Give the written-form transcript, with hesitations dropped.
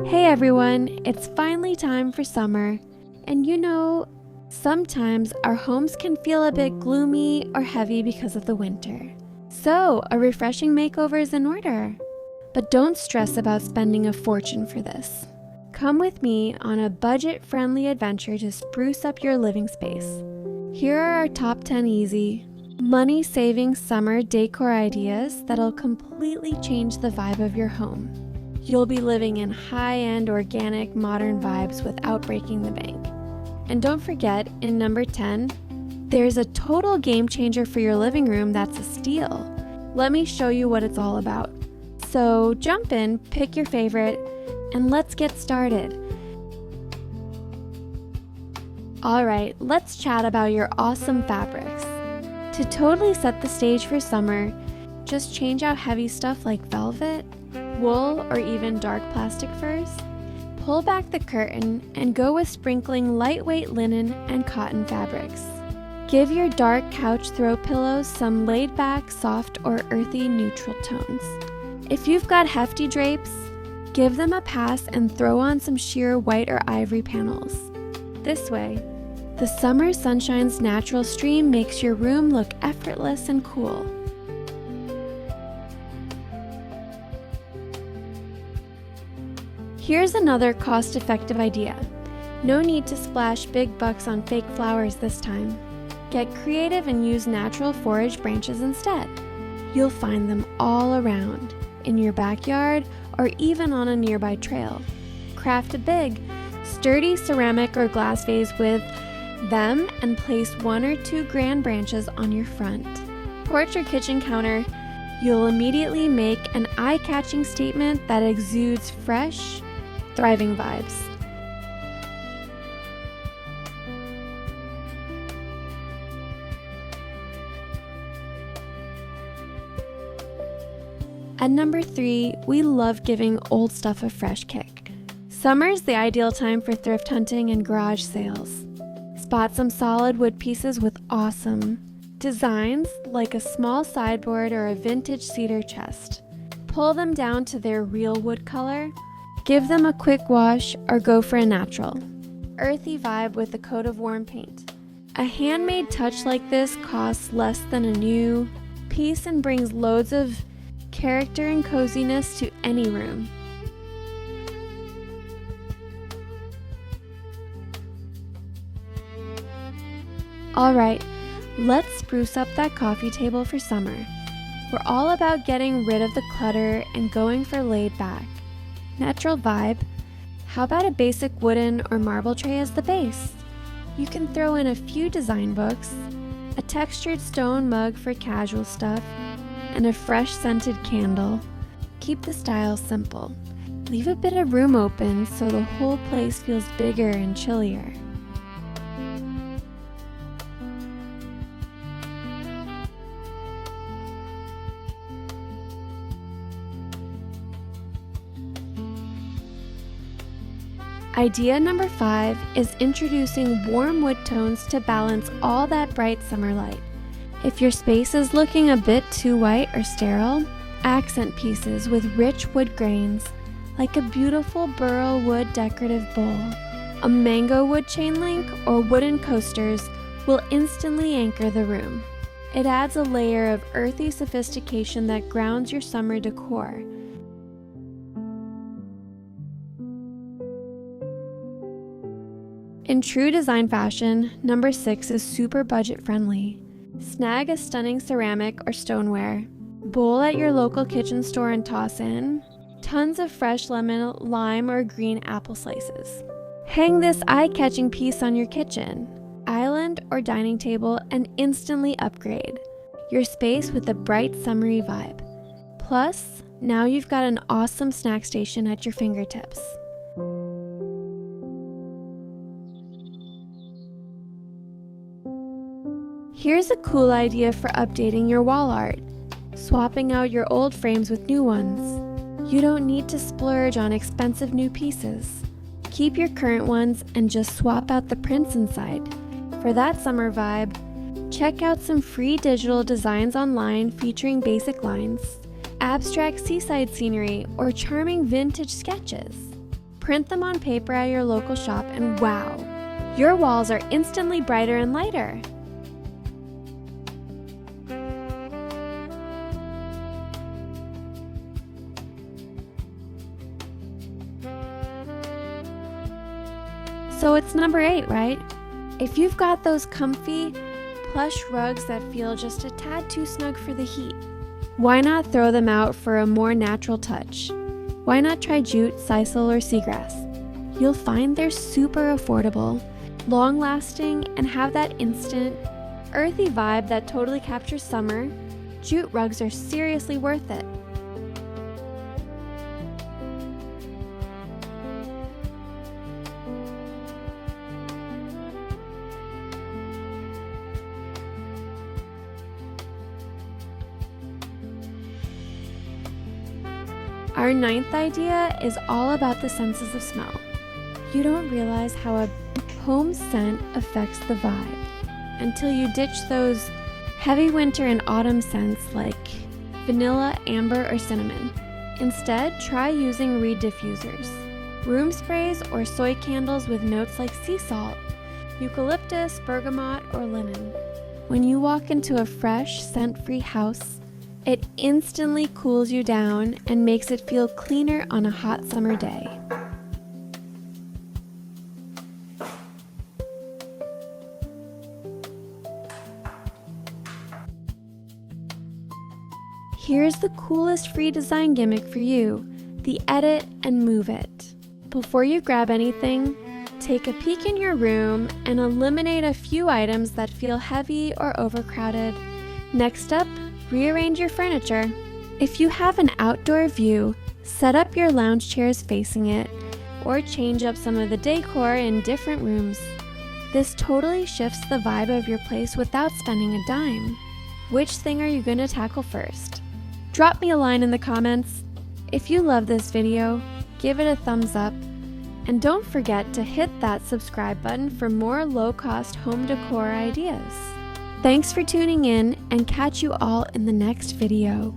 Hey everyone, it's finally time for summer, and sometimes our homes can feel a bit gloomy or heavy because of the winter. So, a refreshing makeover is in order. But don't stress about spending a fortune for this. Come with me on a budget-friendly adventure to spruce up your living space. Here are our top 10 easy, money-saving summer decor ideas that'll completely change the vibe of your home. You'll be living in high-end, organic, modern vibes without breaking the bank. And don't forget, in number 10, there's a total game changer for your living room that's a steal. Let me show you what it's all about. So jump in, pick your favorite, and let's get started. Alright, let's chat about your awesome fabrics. To totally set the stage for summer, just change out heavy stuff like velvet, wool, or even dark plastic furs. Pull back the curtain and go with sprinkling lightweight linen and cotton fabrics. Give your dark couch throw pillows some laid-back, soft, or earthy neutral tones. If you've got hefty drapes, give them a pass and throw on some sheer white or ivory panels. This way, the summer sunshine's natural stream makes your room look effortless and cool. Here's another cost-effective idea. No need to splash big bucks on fake flowers this time. Get creative and use natural foraged branches instead. You'll find them all around, in your backyard or even on a nearby trail. Craft a big, sturdy ceramic or glass vase with them and place 1 or 2 grand branches on your front porch or kitchen counter. You'll immediately make an eye-catching statement that exudes fresh, thriving vibes. At number 3, we love giving old stuff a fresh kick. Summer's the ideal time for thrift hunting and garage sales. Spot some solid wood pieces with awesome designs like a small sideboard or a vintage cedar chest. Pull them down to their real wood color. Give them a quick wash or go for a natural, earthy vibe with a coat of warm paint. A handmade touch like this costs less than a new piece and brings loads of character and coziness to any room. Alright, let's spruce up that coffee table for summer. We're all about getting rid of the clutter and going for laid back, natural vibe. How about a basic wooden or marble tray as the base? You can throw in a few design books, a textured stone mug for casual stuff, and a fresh scented candle. Keep the style simple. Leave a bit of room open so the whole place feels bigger and chillier. Idea number 5 is introducing warm wood tones to balance all that bright summer light. If your space is looking a bit too white or sterile, accent pieces with rich wood grains, like a beautiful burl wood decorative bowl, a mango wood chain link, or wooden coasters will instantly anchor the room. It adds a layer of earthy sophistication that grounds your summer decor. In true design fashion, number 6 is super budget friendly. Snag a stunning ceramic or stoneware, bowl at your local kitchen store and toss in tons of fresh lemon, lime, or green apple slices. Hang this eye-catching piece on your kitchen, island, or dining table and instantly upgrade your space with a bright summery vibe. Plus, now you've got an awesome snack station at your fingertips. Here's a cool idea for updating your wall art. Swapping out your old frames with new ones. You don't need to splurge on expensive new pieces. Keep your current ones and just swap out the prints inside. For that summer vibe, check out some free digital designs online featuring basic lines, abstract seaside scenery, or charming vintage sketches. Print them on paper at your local shop and wow, your walls are instantly brighter and lighter. So it's number 8, right? If you've got those comfy, plush rugs that feel just a tad too snug for the heat, why not throw them out for a more natural touch? Why not try jute, sisal, or seagrass? You'll find they're super affordable, long-lasting, and have that instant, earthy vibe that totally captures summer. Jute rugs are seriously worth it. Our 9th idea is all about the senses of smell. You don't realize how a home scent affects the vibe until you ditch those heavy winter and autumn scents like vanilla, amber, or cinnamon. Instead, try using reed diffusers, room sprays, or soy candles with notes like sea salt, eucalyptus, bergamot, or linen. When you walk into a fresh, scent-free house, it instantly cools you down and makes it feel cleaner on a hot summer day. Here's the coolest free design gimmick for you, the edit and move it. Before you grab anything, take a peek in your room and eliminate a few items that feel heavy or overcrowded. Next up, rearrange your furniture. If you have an outdoor view, set up your lounge chairs facing it, or change up some of the decor in different rooms. This totally shifts the vibe of your place without spending a dime. Which thing are you going to tackle first? Drop me a line in the comments. If you love this video, give it a thumbs up, and don't forget to hit that subscribe button for more low-cost home decor ideas. Thanks for tuning in, and catch you all in the next video.